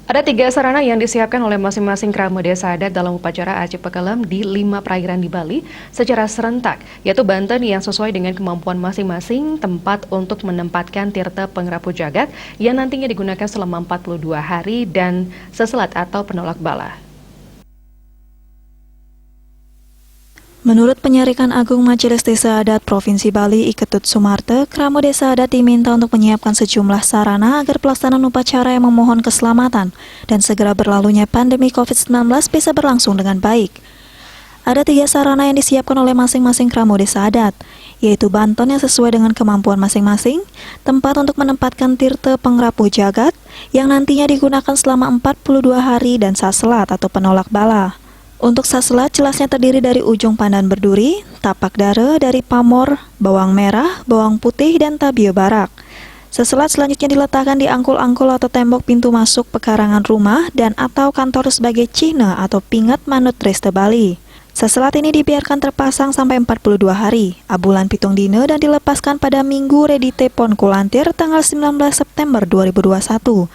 Ada 3 sarana yang disiapkan oleh masing-masing Kramo Desa Adat dalam upacara Acik Pekelem di 5 perairan di Bali secara serentak, yaitu Banten yang sesuai dengan kemampuan masing-masing, tempat untuk menempatkan tirta pengrapu jagat yang nantinya digunakan selama 42 hari dan seselat atau penolak bala. Menurut Penyarikan Agung Majelis Desa Adat Provinsi Bali Iketut Sumarte, Kramo Desa Adat diminta untuk menyiapkan sejumlah sarana agar pelaksanaan upacara yang memohon keselamatan dan segera berlalunya pandemi COVID-19 bisa berlangsung dengan baik. Ada 3 sarana yang disiapkan oleh masing-masing Kramo Desa Adat, yaitu banton yang sesuai dengan kemampuan masing-masing, tempat untuk menempatkan tirta pengrapu jagat yang nantinya digunakan selama 42 hari dan saselat atau penolak bala. Untuk saselat jelasnya terdiri dari ujung pandan berduri, tapak dara dari pamor, bawang merah, bawang putih, dan tabio barak. Seselat selanjutnya diletakkan di angkul-angkul atau tembok pintu masuk pekarangan rumah dan atau kantor sebagai cihna atau pingat manut Reste Bali. Seselat ini dibiarkan terpasang sampai 42 hari, abulan pitung dina dan dilepaskan pada Minggu Redite Pon Kulantir tanggal 19 September 2021.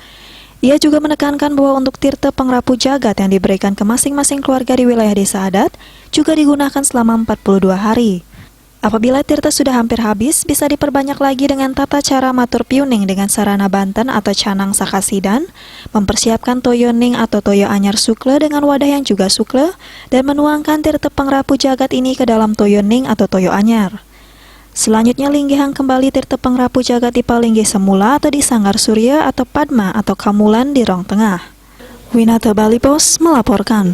Ia juga menekankan bahwa untuk tirta pengrapu jagat yang diberikan ke masing-masing keluarga di wilayah desa adat juga digunakan selama 42 hari. Apabila tirta sudah hampir habis, bisa diperbanyak lagi dengan tata cara matur piuning dengan sarana Banten atau canang sakasidan, mempersiapkan toyoning atau toyo anyar sukle dengan wadah yang juga sukle, dan menuangkan tirta pengrapu jagat ini ke dalam toyoning atau toyo anyar. Selanjutnya linggihang kembali tirta pengrapu jagat di palinggih semula atau di Sanggar Surya atau Padma atau Kamulan di Rong Tengah. Winata Bali Pos melaporkan.